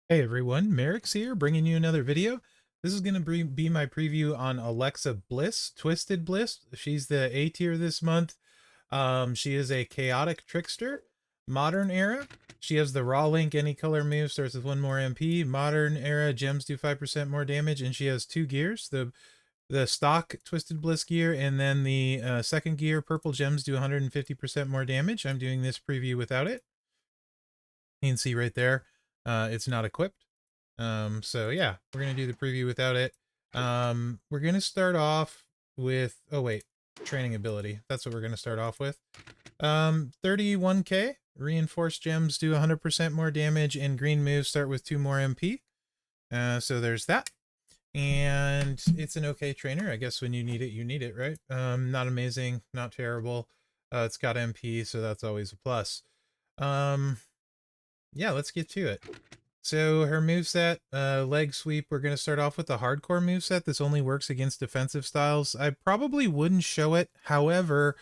Hey everyone, Mherex here, bringing you another video. This is going to be my preview on Alexa Bliss, Twisted Bliss. She's the A tier this month. She is a chaotic trickster, modern era. She has the raw link, any color move, starts with 1 more MP. Modern era, gems do 5% more damage, and she has 2 gears. The stock Twisted Bliss gear, and then the second gear, purple gems do 150% more damage. I'm doing this preview without it. You can see right there, it's not equipped. So yeah, we're gonna do the preview without it. We're gonna start off with, oh wait, training ability. That's what we're gonna start off with. 31k, reinforced gems do 100% more damage, and green moves start with 2 more MP. So there's that. And it's an okay trainer. I guess when you need it, right? Not amazing, not terrible. It's got MP, so that's always a plus. Yeah, let's get to it. So her moveset, leg sweep, we're going to start off with the hardcore moveset. This only works against defensive styles. I probably wouldn't show it. However,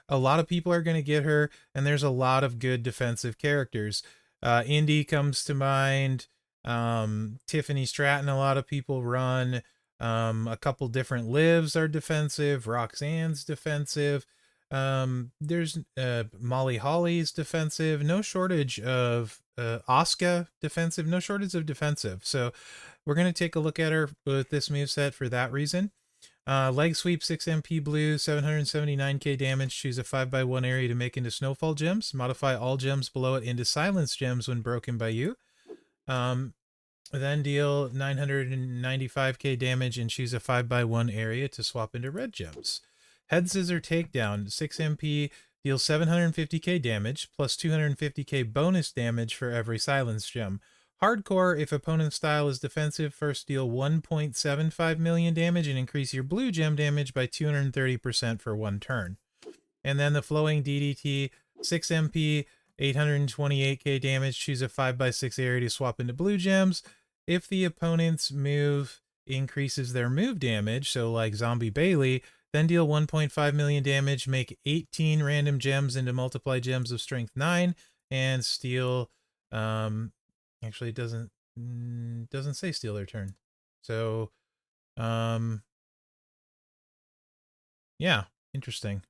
a lot of people are going to get her, and there's a lot of good defensive characters. Indy comes to mind. Tiffany Stratton, a lot of people run. A couple different lives are defensive. Roxanne's defensive. There's Molly Holly's defensive. No shortage of Asuka defensive. No shortage of defensive. So we're going to take a look at her with this moveset for that reason. Leg sweep, 6 MP blue, 779k damage. Choose a 5x1 area to make into snowfall gems. Modify all gems below it into silence gems when broken by you. Then deal 995k damage and choose a 5x1 area to swap into red gems. Head Scissor Takedown, 6 MP, deals 750k damage, plus 250k bonus damage for every silence gem. Hardcore, if opponent's style is defensive, first deal 1.75 million damage and increase your blue gem damage by 230% for 1 turn. And then the Flowing DDT, 6 MP, 828k damage, choose a 5x6 area to swap into blue gems. If the opponent's move increases their move damage, so like Zombie Bailey, then deal 1.5 million damage, make 18 random gems into multiply gems of strength 9, and steal, actually it doesn't say steal their turn. So, yeah, interesting.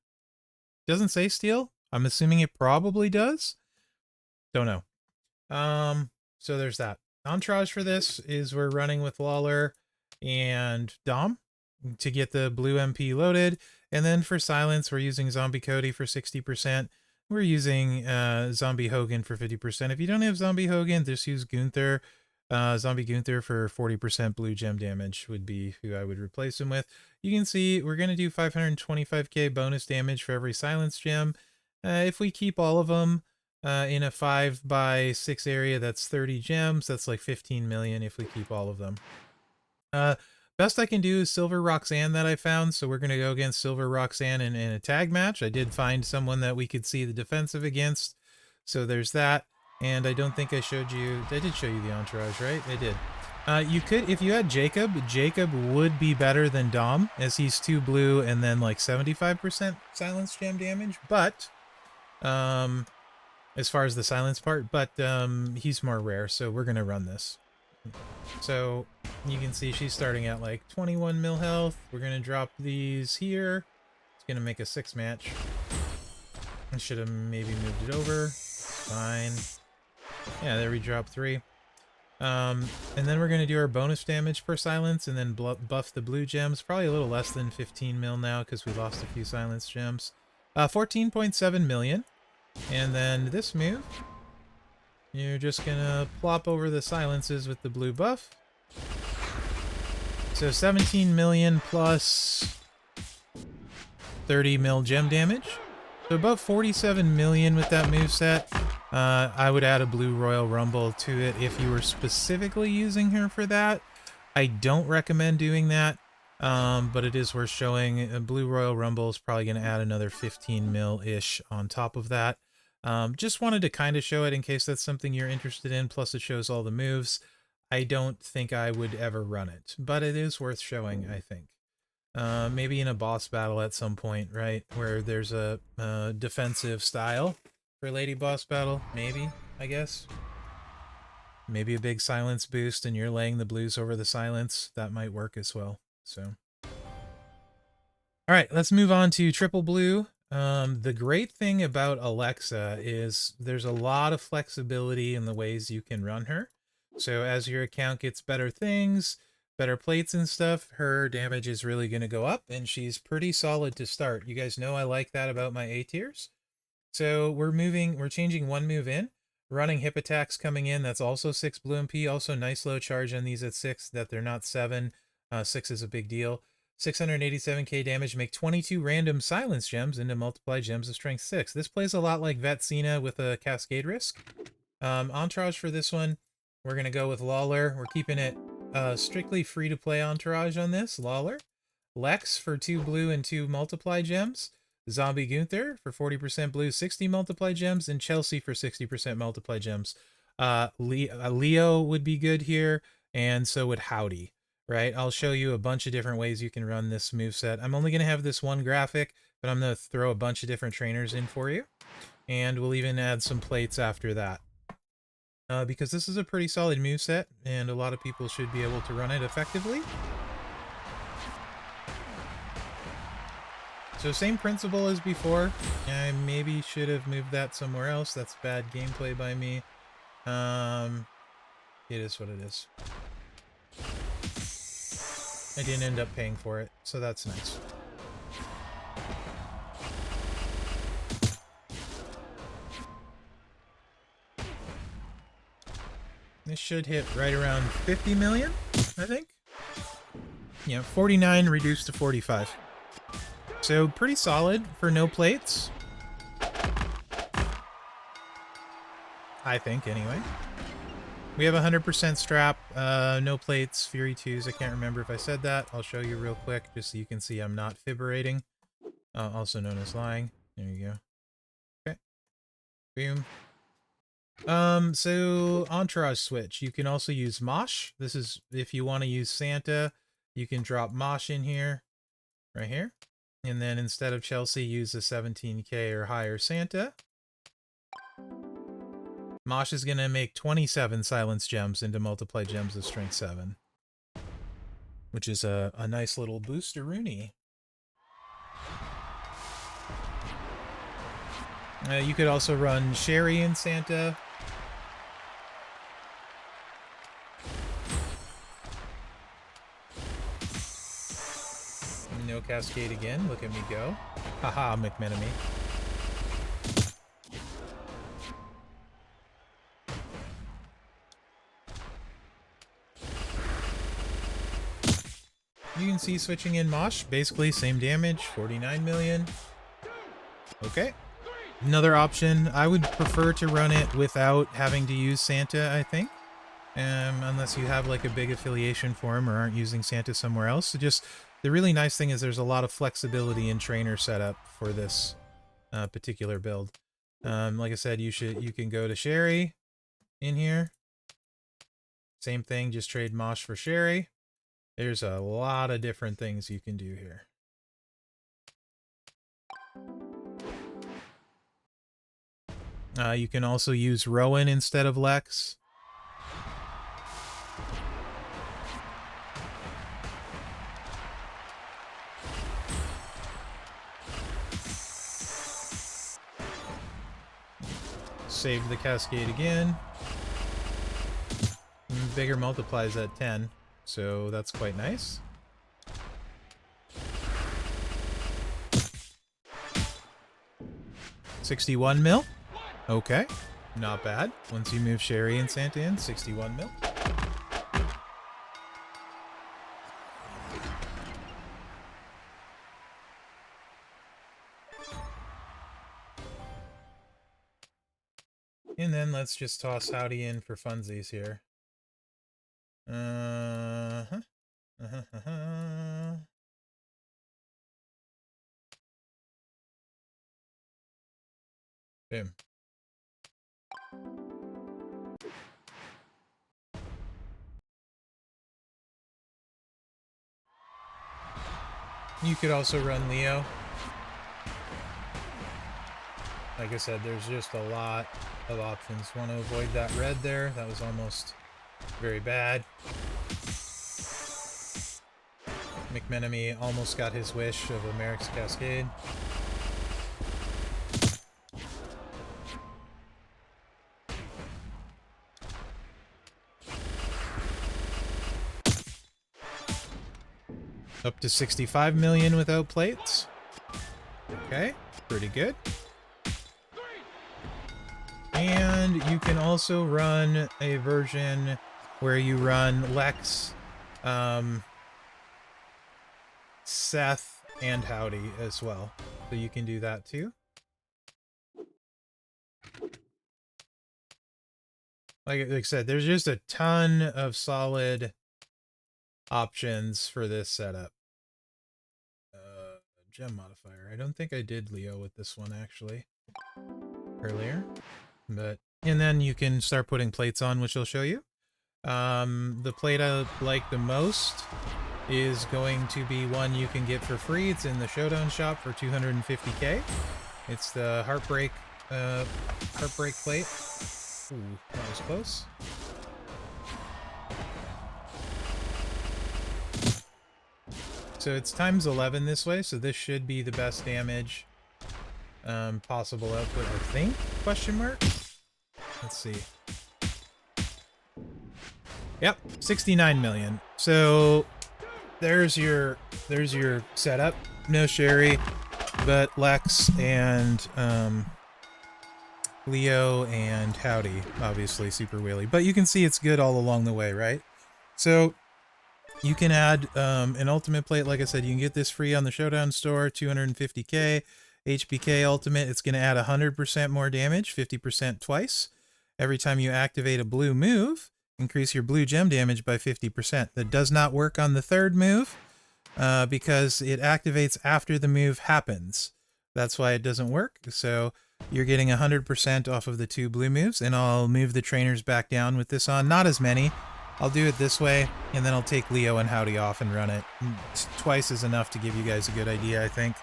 Doesn't say steal. I'm assuming it probably does. Don't know. So there's that. Entourage for this is we're running with Lawler and Dom to get the blue MP loaded. And then for silence, we're using Zombie Cody for 60%. We're using Zombie Hogan for 50%. If you don't have Zombie Hogan, just use Gunther. Zombie Gunther for 40% blue gem damage would be who I would replace him with. You can see we're going to do 525k bonus damage for every silence gem. If we keep all of them in a 5x6 area, that's 30 gems. That's like 15 million if we keep all of them. Best I can do is Silver Roxanne that I found, so we're going to go against Silver Roxanne in a tag match. I did find someone that we could see the defensive against, so there's that. And I don't think I showed you, I did show you the entourage, right? I did. You could, if you had Jacob, Jacob would be better than Dom, as he's 2 blue and then like 75% silence gem damage, but, as far as the silence part, but he's more rare, so we're going to run this. So you can see she's starting at like 21 mil health. We're going to drop these here. It's going to make a 6 match. I should have maybe moved it over. Fine. Yeah, there we drop 3. And then we're going to do our bonus damage per silence and then buff the blue gems. Probably a little less than 15 mil now because we lost a few silence gems. 14.7 million. And then this move, you're just going to plop over the silences with the blue buff. So 17 million plus 30 mil gem damage. So about 47 million with that moveset. I would add a blue Royal Rumble to it if you were specifically using her for that. I don't recommend doing that, but it is worth showing. A blue Royal Rumble is probably going to add another 15 mil-ish on top of that. Just wanted to kind of show it in case that's something you're interested in, plus it shows all the moves. I don't think I would ever run it, but it is worth showing, I think. Maybe in a boss battle at some point, right? Where there's a defensive style for Lady Boss Battle, maybe, I guess. maybe a big silence boost and you're laying the blues over the silence, that might work as well. So, all right, let's move on to triple blue. The great thing about Alexa is there's a lot of flexibility in the ways you can run her. So as your account gets better things, better plates and stuff, her damage is really going to go up, and she's pretty solid to start. You guys know I like that about my A tiers. So we're changing one move in. Running hip attacks coming in, that's also 6 blue MP. Also nice low charge on these at 6, that they're not 7. 6 is a big deal. 687k damage, make 22 random silence gems into multiply gems of strength 6. This plays a lot like Vetsina with a cascade risk. Entourage for this one, we're going to go with Lawler. We're keeping it strictly free to play entourage on this, Lawler. Lex for 2 blue and 2 multiply gems. Zombie Gunther for 40% blue, 60 multiply gems, and Chelsea for 60% multiply gems. Leo would be good here, and so would Howdy, right? I'll show you a bunch of different ways you can run this moveset. I'm only going to have this one graphic, but I'm going to throw a bunch of different trainers in for you, and we'll even add some plates after that. Because this is a pretty solid moveset, and a lot of people should be able to run it effectively. So same principle as before. I maybe should have moved that somewhere else. That's bad gameplay by me. It is what it is. I didn't end up paying for it, so that's nice. This should hit right around 50 million, I think. Yeah, 49 reduced to 45. So pretty solid for no plates. I think, anyway. We have 100% strap, no plates, Fury 2s. I can't remember if I said that. I'll show you real quick, just so you can see I'm not fibberating. Also known as lying. There you go. Okay. Boom. So entourage switch. You can also use Mosh. This is if you want to use Santa, you can drop Mosh in here, right here. And then instead of Chelsea, use a 17k or higher Santa. Mosh is going to make 27 silence gems into multiply gems of strength 7. Which is a nice little booster-rooney. You could also run Sherry and Santa. No cascade again. Look at me go. Haha, McMenemy. You can see switching in Mosh, basically same damage, 49 million. Okay. Another option, I would prefer to run it without having to use Santa, I think. Unless you have like a big affiliation for him or aren't using Santa somewhere else. So just, the really nice thing is there's a lot of flexibility in trainer setup for this particular build. Like I said, you can go to Sherry in here. Same thing, just trade Mosh for Sherry. There's a lot of different things you can do here. You can also use Rowan instead of Lex. Save the cascade again. Bigger multiplies at 10, so that's quite nice. $61 mil. Okay, not bad. Once you move Sherry and Santa in, 61 mil. And then let's just toss Howdy in for funsies here. Boom. You could also run Leo. like I said, there's just a lot of options. Want to avoid that red there. That was almost very bad. McMenemy almost got his wish of a Mherex Cascade. Up to 65 million without plates. Okay, pretty good. And you can also run a version where you run Lex, Seth, and Howdy as well. So you can do that too. Like I said, there's just a ton of solid options for this setup. Gem modifier. I don't think I did Leo with this one actually earlier, but and then you can start putting plates on, which I'll show you. The plate I like the most is going to be one you can get for free. It's in the Showdown shop for 250k. It's the Heartbreak plate. Ooh, that was close. So it's times 11 this way, so this should be the best damage possible output, I think, question mark? Let's see. Yep, 69 million. So there's your setup. No Sherry, but Lex and Leo and Howdy, obviously super wheelie. But you can see it's good all along the way, right? So you can add an ultimate plate. Like I said, you can get this free on the Showdown store, 250k. HBK ultimate, it's going to add 100% more damage, 50% twice. Every time you activate a blue move, increase your blue gem damage by 50%. That does not work on the third move because it activates after the move happens. That's why it doesn't work. So you're getting 100% off of the 2 blue moves, and I'll move the trainers back down with this on. Not as many. I'll do it this way, and then I'll take Leo and Howdy off and run it. Twice is enough to give you guys a good idea, I think.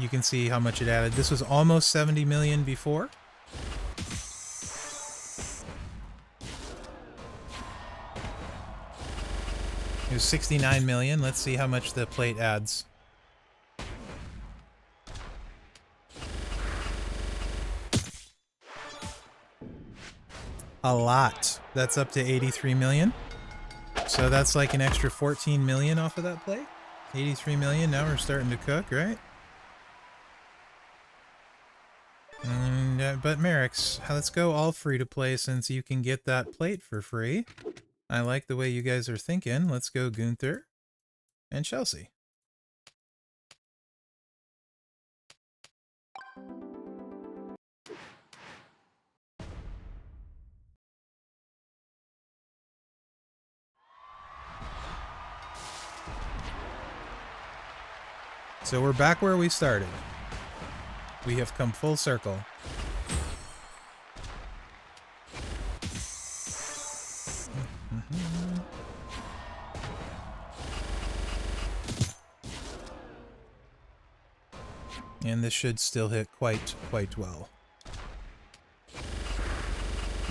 You can see how much it added. This was almost 70 million before. It was 69 million. Let's see how much the plate adds. A lot. That's up to 83 million. So that's like an extra 14 million off of that plate. 83 million. Now we're starting to cook, right? But Mherex, let's go all free to play since you can get that plate for free. I like the way you guys are thinking. Let's go Gunther and Chelsea. So we're back where we started. We have come full circle. And this should still hit quite well.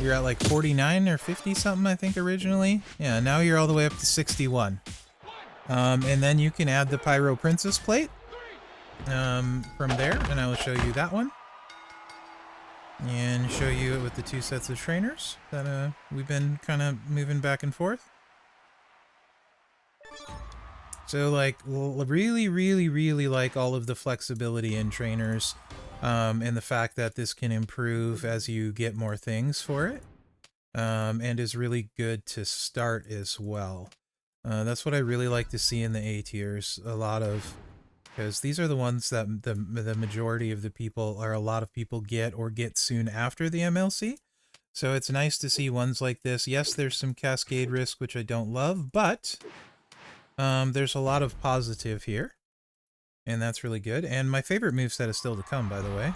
You're at like 49 or 50 something, I think, originally. Yeah, now you're all the way up to 61. And then you can add the Pyro Princess plate from there, and I will show you that one. And show you it with the 2 sets of trainers that we've been kind of moving back and forth. So, like, really like all of the flexibility in trainers, and the fact that this can improve as you get more things for it, and is really good to start as well. That's what I really like to see in the A tiers, a lot of, because these are the ones that the majority of the people, or a lot of people get or get soon after the MLC. So it's nice to see ones like this. Yes, there's some cascade risk, which I don't love, but there's a lot of positive here, and that's really good. And my favorite moveset is still to come, by the way.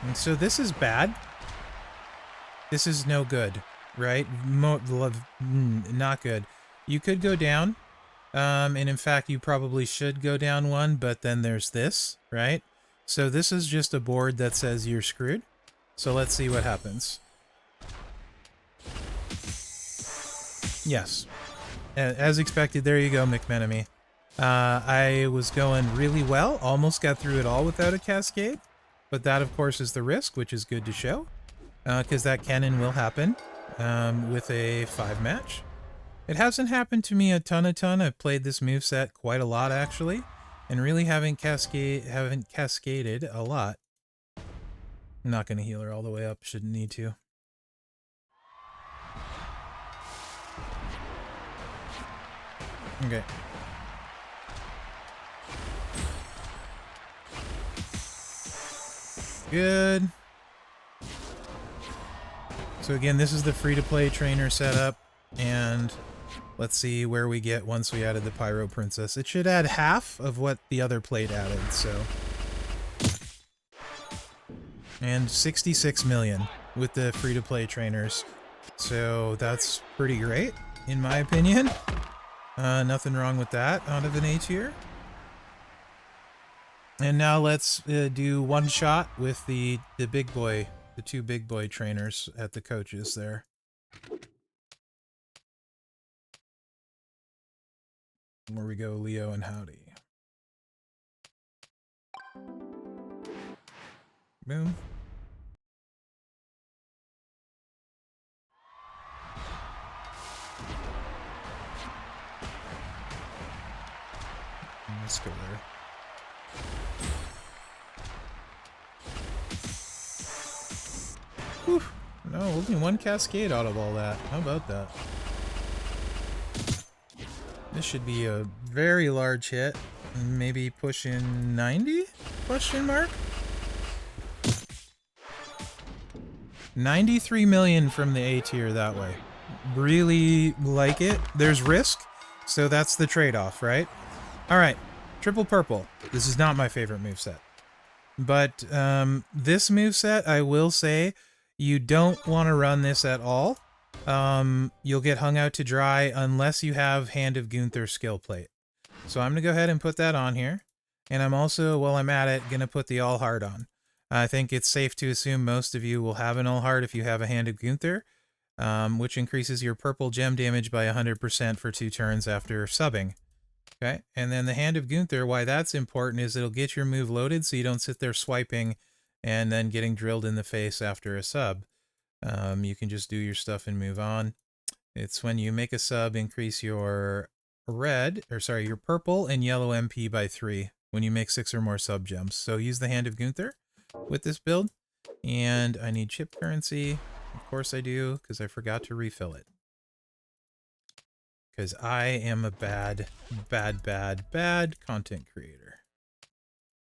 And so this is bad. This is no good, right? Not good. You could go down And in fact, you probably should go down one, but then there's this, right? So this is just a board that says you're screwed. So let's see what happens. Yes. As expected, there you go, McMenemy. I was going really well, almost got through it all without a cascade, but that, of course, is the risk, which is good to show, because that can and will happen with a 5-match. It hasn't happened to me a ton. I've played this moveset quite a lot, actually, and really haven't cascaded a lot. I'm not going to heal her all the way up, shouldn't need to. Okay. Good. So again, this is the free-to-play trainer setup, and let's see where we get once we added the Pyro Princess. It should add half of what the other plate added, so... And 66 million with the free-to-play trainers. So that's pretty great, in my opinion. Nothing wrong with that out of an A tier. And now let's do one shot with the big boy, the 2 big boy trainers at the coaches there. Where we go, Leo and Howdy. Boom. Let's go there. Whew. No, only 1 cascade out of all that. How about that? This should be a very large hit. Maybe pushing 90? Question mark? 93 million from the A tier that way. Really like it. There's risk, so that's the trade-off, right? Alright, triple purple. This is not my favorite moveset. But this moveset, I will say, you don't want to run this at all. You'll get hung out to dry unless you have Hand of Gunther skill plate. So I'm going to go ahead and put that on here. And I'm also, while I'm at it, going to put the all hard on. I think it's safe to assume most of you will have an all hard if you have a Hand of Gunther, which increases your purple gem damage by 100% for 2 turns after subbing. Okay, and then the Hand of Gunther, why that's important is it'll get your move loaded so you don't sit there swiping and then getting drilled in the face after a sub. You can just do your stuff and move on. It's when you make a sub, increase your your purple and yellow MP by 3 when you make 6 or more sub gems. So use the Hand of Gunther with this build. And I need chip currency. Of course I do, because I forgot to refill it. Because I am a bad content creator.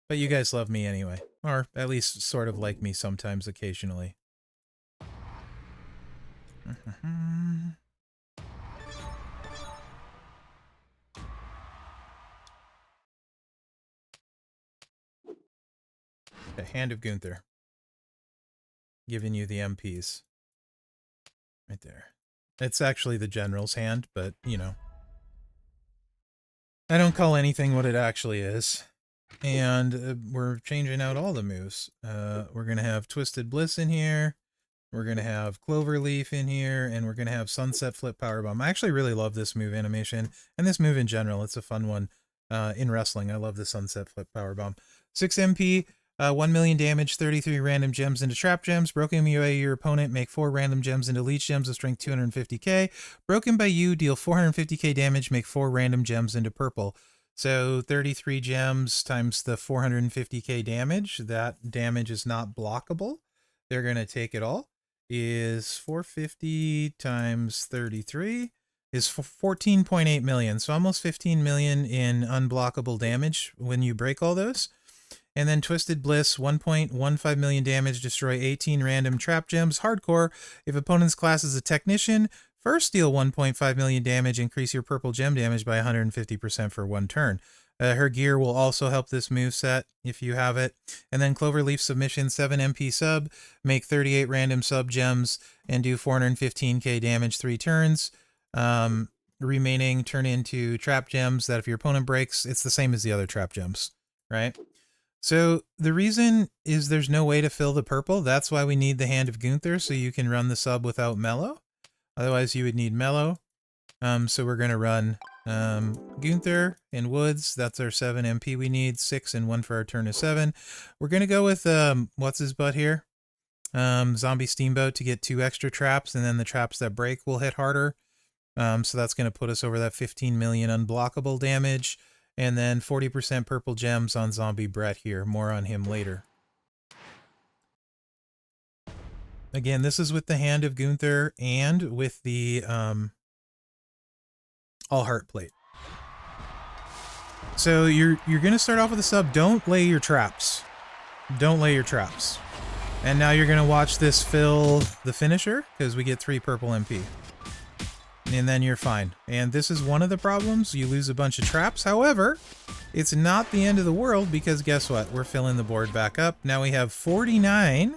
But you guys love me anyway. Or at least sort of like me sometimes, occasionally. The Hand of Gunther. Giving you the MPs. Right there. It's actually the general's hand, but, you know. I don't call anything what it actually is. And we're changing out all the moves. We're going to have Twisted Bliss in here. We're going to have Cloverleaf in here. And we're going to have Sunset Flip Powerbomb. I actually really love this move animation. And this move in general. It's a fun one. In wrestling, I love the Sunset Flip Powerbomb. 6 MP. 1 million damage, 33 random gems into trap gems. Broken by your opponent, make 4 random gems into leech gems of strength 250k. Broken by you, deal 450k damage, make 4 random gems into purple. So 33 gems times the 450k damage. That damage is not blockable. They're going to take it all. Is 450 times 33 is 14.8 million. So almost 15 million in unblockable damage when you break all those. And then Twisted Bliss, 1.15 million damage, destroy 18 random trap gems. Hardcore, if opponent's class is a technician, first deal 1.5 million damage, increase your purple gem damage by 150% for 1 turn. Her gear will also help this moveset if you have it. And then Cloverleaf Submission, 7 MP sub, make 38 random sub gems, and do 415k damage 3 turns. remaining turn into trap gems that if your opponent breaks, it's the same as the other trap gems, right? So the reason is there's no way to fill the purple. That's why we need the Hand of Gunther, so you can run the sub without Mellow. Otherwise, you would need Mellow. So we're going to run Gunther and Woods. That's our 7 MP we need. 6 and 1 for our turn of 7. We're going to go with, what's his butt here? Zombie Steamboat to get 2 extra traps, and then the traps that break will hit harder. So that's going to put us over that 15 million unblockable damage. And then 40% purple gems on Zombie Brett here. More on him later. Again, this is with the Hand of Gunther and with the All Heart Plate. So you're going to start off with a sub. Don't lay your traps. Don't lay your traps. And now you're going to watch this fill the finisher because we get 3 purple MP. And then you're fine. And this is one of the problems. You lose a bunch of traps. However, it's not the end of the world because guess what? We're filling the board back up. Now we have 49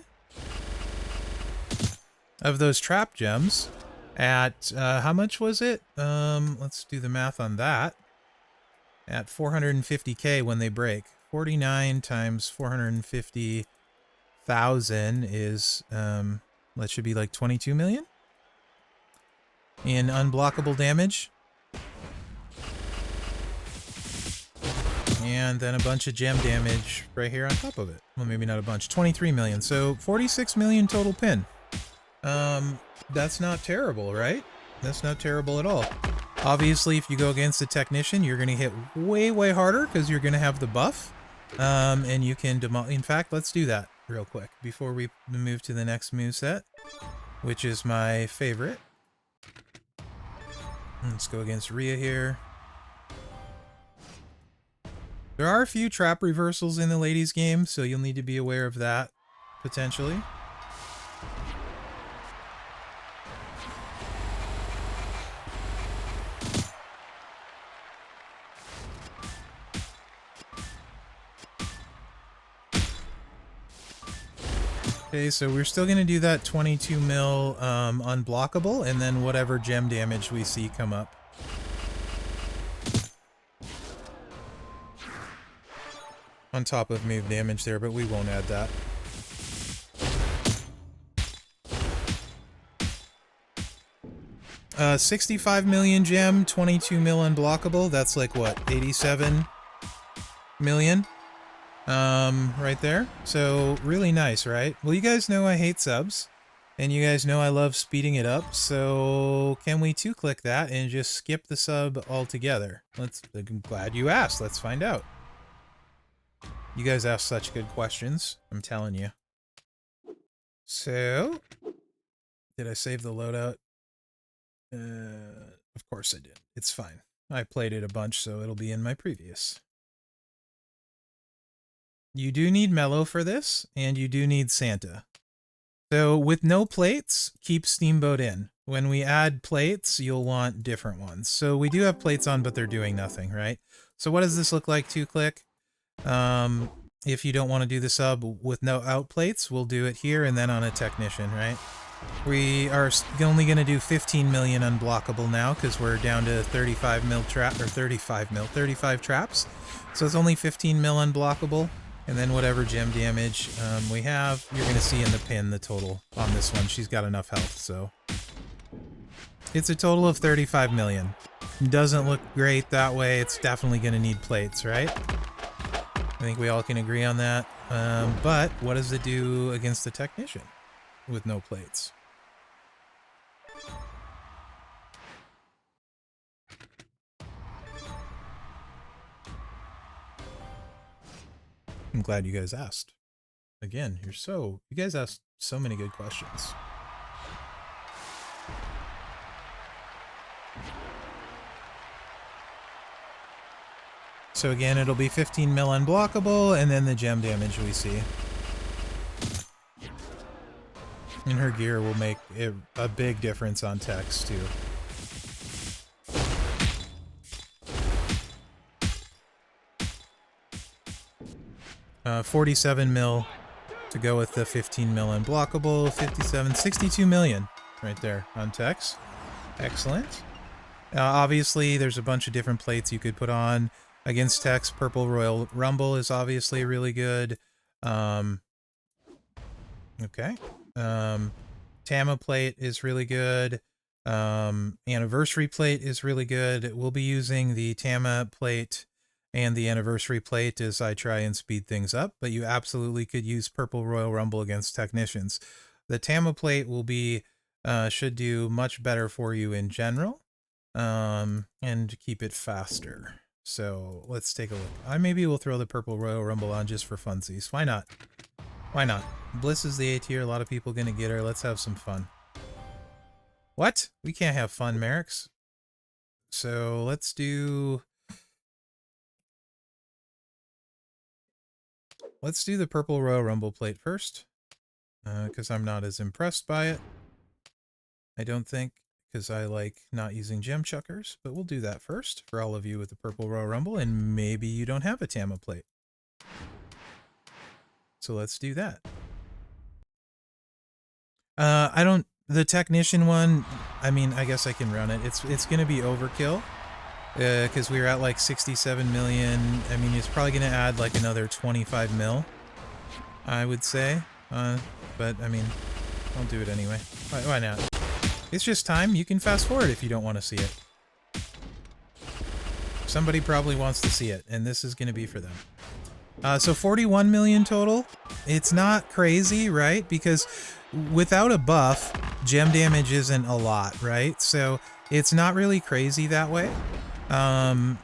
of those trap gems at, how much was it? Let's do the math on that. At 450k when they break. 49 times 450,000 is, that should be like 22 million? In unblockable damage. And then a bunch of gem damage right here on top of it. Well, maybe not a bunch. 23 million. So 46 million total pin. That's not terrible, right? That's not terrible at all. Obviously, if you go against the Technician, you're going to hit way, way harder because you're going to have the buff. And you can in fact, let's do that real quick before we move to the next moveset, which is my favorite. Let's go against Rhea here. There are a few trap reversals in the ladies game, so you'll need to be aware of that, potentially. Okay, so we're still going to do that 22 mil unblockable, and then whatever gem damage we see come up. On top of move damage there, but we won't add that. Uh, 65 million gem, 22 mil unblockable. That's like what, 87 million? Right there. So really nice, right? Well, you guys know I hate subs, and you guys know I love speeding it up. So can we 2-click that and just skip the sub altogether? I'm glad you asked. Let's find out. You guys ask such good questions. I'm telling you. So, did I save the loadout? Of course I did. It's fine. I played it a bunch, so it'll be in my previous. You do need Mellow for this, and you do need Santa. So with no plates, keep Steamboat in. When we add plates, you'll want different ones. So we do have plates on, but they're doing nothing, right? So what does this look like 2-click? If you don't want to do the sub with no out plates, we'll do it here and then on a Technician, right? We are only going to do 15 million unblockable now because we're down to 35 traps. So it's only 15 mil unblockable. And then whatever gem damage we have, you're going to see in the pin the total on this one. She's got enough health, so. It's a total of 35 million. Doesn't look great that way. It's definitely going to need plates, right? I think we all can agree on that. But what does it do against the Technician with no plates? I'm glad you guys asked. Again, you guys asked so many good questions. So again, it'll be 15 mil unblockable, and then the gem damage we see. And her gear will make a big difference on text, too. Uh, 47 mil to go with the 15 mil unblockable. 57, 62 million right there on text. Excellent. Obviously, there's a bunch of different plates you could put on. Against text, Purple Royal Rumble is obviously really good. Okay. Tama plate is really good. Anniversary plate is really good. We'll be using the Tama plate and the anniversary plate as I try and speed things up, but you absolutely could use Purple Royal Rumble against technicians. The Tama plate will be should do much better for you in general, and keep it faster. So let's take a look. Maybe we'll throw the Purple Royal Rumble on just for funsies. Why not? Why not? Bliss is the A tier. A lot of people gonna get her. Let's have some fun. What? We can't have fun, Mherex. So let's do the Purple Royal Rumble plate first, because I'm not as impressed by it. I don't think, because I like not using gem chuckers, but we'll do that first for all of you with the Purple Royal Rumble, and maybe you don't have a Tama plate. So let's do that. The technician one, I mean, I guess I can run it. It's going to be overkill, because we were at like 67 million. I mean, it's probably going to add like another 25 mil, I would say. But, I mean, I'll do it anyway. Why not? It's just time. You can fast forward if you don't want to see it. Somebody probably wants to see it, and this is going to be for them. So 41 million total. It's not crazy, right? Because without a buff, gem damage isn't a lot, right? So it's not really crazy that way. To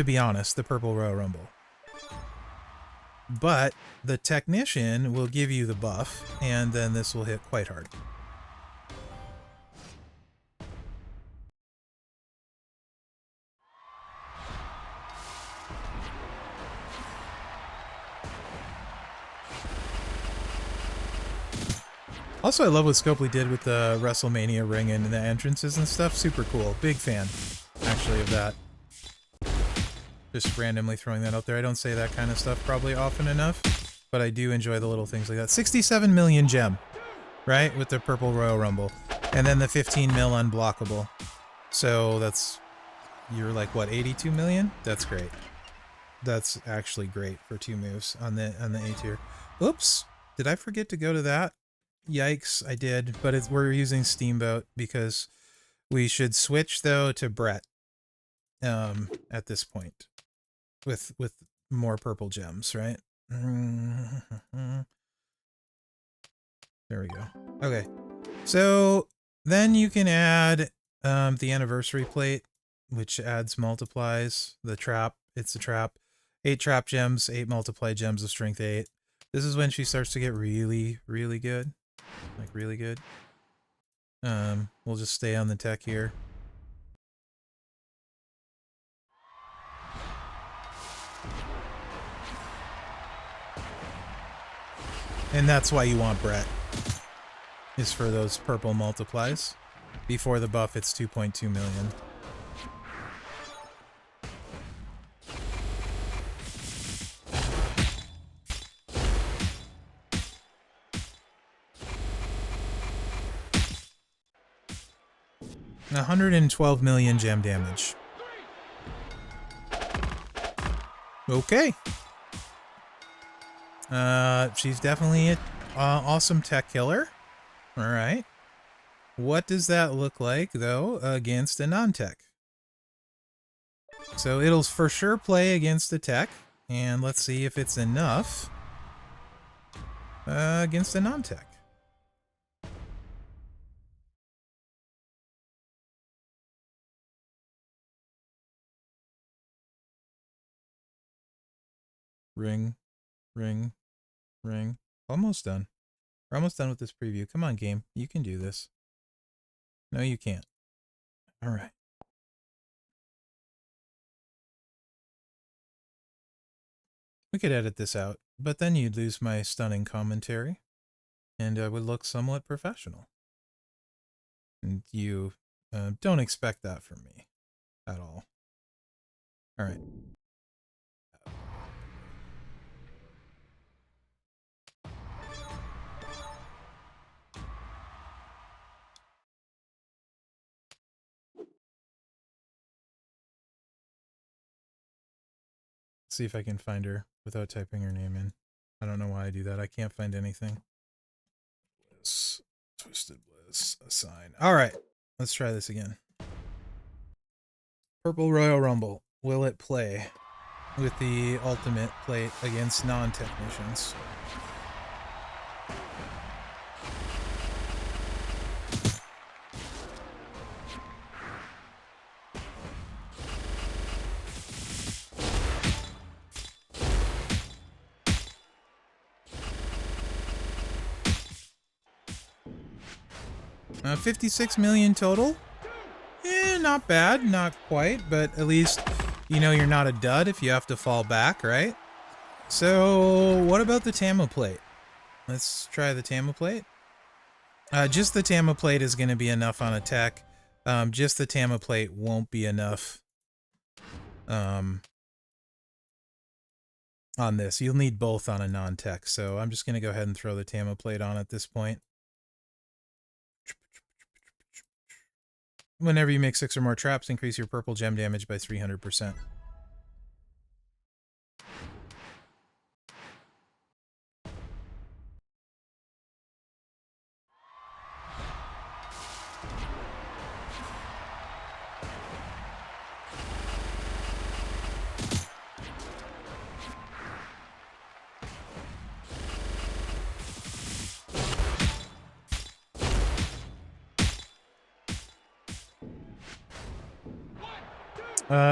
be honest, the Purple Royal Rumble. But the Technician will give you the buff, and then this will hit quite hard. Also, I love what Scopely did with the WrestleMania ring and the entrances and stuff. Super cool. Big fan, actually, of that. Just randomly throwing that out there. I don't say that kind of stuff probably often enough, but I do enjoy the little things like that. 67 million gem, right? With the Purple Royal Rumble. And then the 15 mil unblockable. So that's, you're like, what, 82 million? That's great. That's actually great for 2 moves on the A tier. Oops. Did I forget to go to that? Yikes, I did, but we're using Steamboat because we should switch though to Brett at this point with more purple gems, right? There we go. Okay, so then you can add the anniversary plate, which multiplies the trap. It's a trap. 8 trap gems, 8 multiply gems of strength 8. This is when she starts to get really, really good. Like, really good. We'll just stay on the tech here. And that's why you want Brett. Is for those purple multiplies. Before the buff, it's 2.2 million. $112 million gem damage. Okay. She's definitely an awesome tech killer. Alright. What does that look like, though, against a non-tech? So it'll for sure play against a tech, and let's see if it's enough against a non-tech. Ring, ring, ring. Almost done. We're almost done with this preview. Come on, game. You can do this. No, you can't. All right. We could edit this out, but then you'd lose my stunning commentary, and I would look somewhat professional. And you don't expect that from me at all. All right. See if I can find her without typing her name in. I don't know why I do that. I can't find anything. Bliss, Twisted Bliss, assign. All right, let's try this again. Purple Royal Rumble. Will it play with the ultimate plate against non-technicians? $56 million total. Not bad, not quite, but at least you know you're not a dud if you have to fall back, right? So what about the Tama plate? Let's try the Tama plate. Just the Tama plate is going to be enough on attack. Just the Tama plate won't be enough on this. You'll need both on a non-tech, so I'm just going to go ahead and throw the Tama plate on at this point. Whenever you make 6 or more traps, increase your purple gem damage by 300%.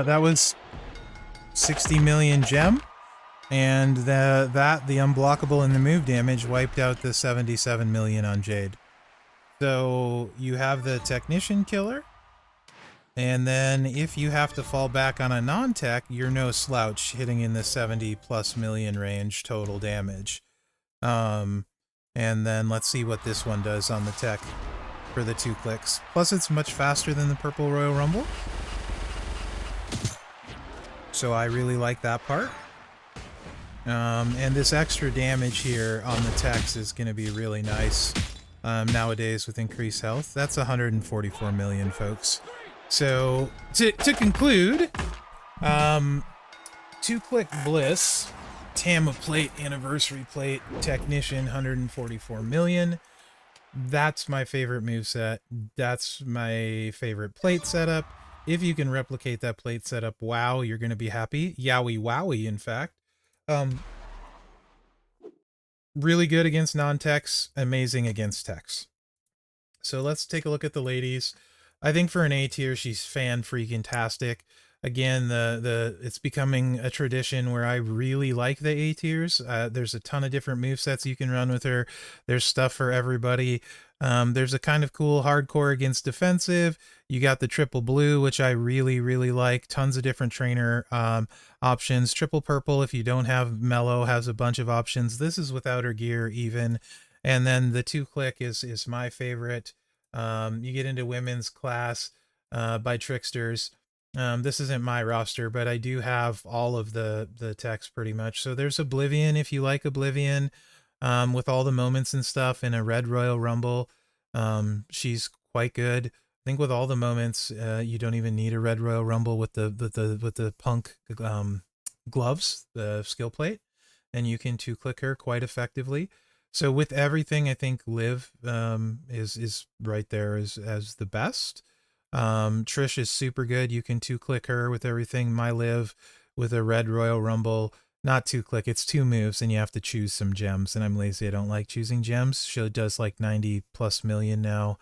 That was 60 million gem, and the unblockable and the move damage wiped out the 77 million on Jade. So you have the Technician Killer, and then if you have to fall back on a non-tech, you're no slouch, hitting in the 70+ million range total damage. And then let's see what this one does on the tech for the 2 clicks. Plus it's much faster than the Purple Royal Rumble. So I really like that part. And this extra damage here on the techs is going to be really nice nowadays with increased health. That's 144 million, folks. So to conclude, 2-click Bliss, Tama plate, anniversary plate, Technician, 144 million. That's my favorite moveset. That's my favorite plate setup. If you can replicate that plate setup, wow, you're going to be happy. Yowie wowie, in fact. Really good against non-techs, amazing against techs. So let's take a look at the ladies. I think for an A tier, she's fan-freaking-tastic. Again, it's becoming a tradition where I really like the A tiers. There's a ton of different movesets you can run with her. There's stuff for everybody. There's a kind of cool hardcore against defensive. You got the triple blue, which I really, really like. Tons of different trainer options. Triple purple, if you don't have Mellow, has a bunch of options. This is without her gear even. And then the 2-click is my favorite. You get into women's class by Tricksters. This isn't my roster, but I do have all of the techs pretty much. So there's Oblivion, if you like Oblivion, with all the moments and stuff in a Red Royal Rumble. She's quite good. I think with all the moments, you don't even need a Red Royal Rumble with the punk gloves, the skill plate, and you can 2-click her quite effectively. So with everything, I think Liv is right there as the best. Trish is super good. You can 2-click her with everything. My Liv with a Red Royal Rumble, not 2-click, it's 2 moves and you have to choose some gems, and I'm lazy, I don't like choosing gems. She does like 90+ million now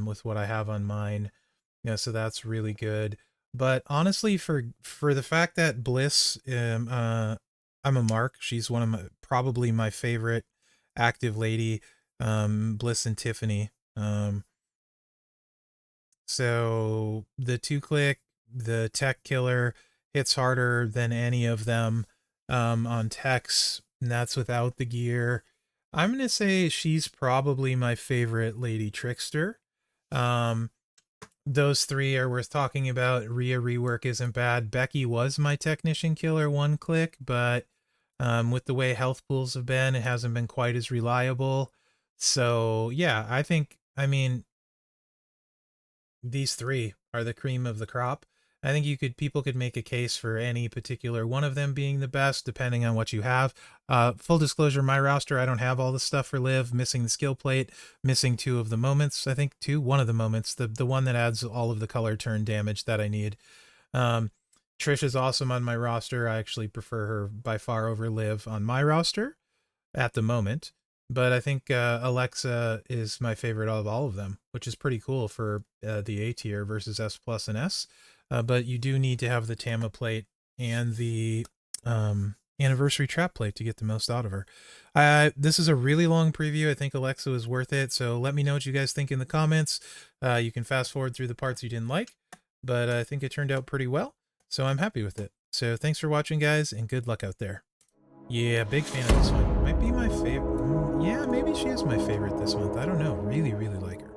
with what I have on mine. Yeah, so that's really good. But honestly, for the fact that Bliss, I'm a mark. She's one of probably my favorite active lady, Bliss and Tiffany. So the 2-click, the tech killer hits harder than any of them on techs, and that's without the gear. I'm going to say she's probably my favorite lady trickster. Those 3 are worth talking about. Rhea rework isn't bad. Becky was my technician killer 1-click, but with the way health pools have been, it hasn't been quite as reliable. So yeah, I mean, these 3 are the cream of the crop. I think people could make a case for any particular one of them being the best, depending on what you have. Full disclosure, my roster, I don't have all the stuff for Liv, missing the skill plate, missing two of the moments. I think one of the moments, the one that adds all of the color turn damage that I need. Trish is awesome on my roster. I actually prefer her by far over Liv on my roster at the moment. But I think Alexa is my favorite of all of them, which is pretty cool for the A tier versus S plus and S. But you do need to have the Tama plate and the anniversary trap plate to get the most out of her. This is a really long preview. I think Alexa was worth it. So let me know what you guys think in the comments. You can fast forward through the parts you didn't like, but I think it turned out pretty well. So I'm happy with it. So thanks for watching, guys, and good luck out there. Yeah, big fan of this one. Might be my favorite. Yeah, maybe she is my favorite this month. I don't know. Really, really like her.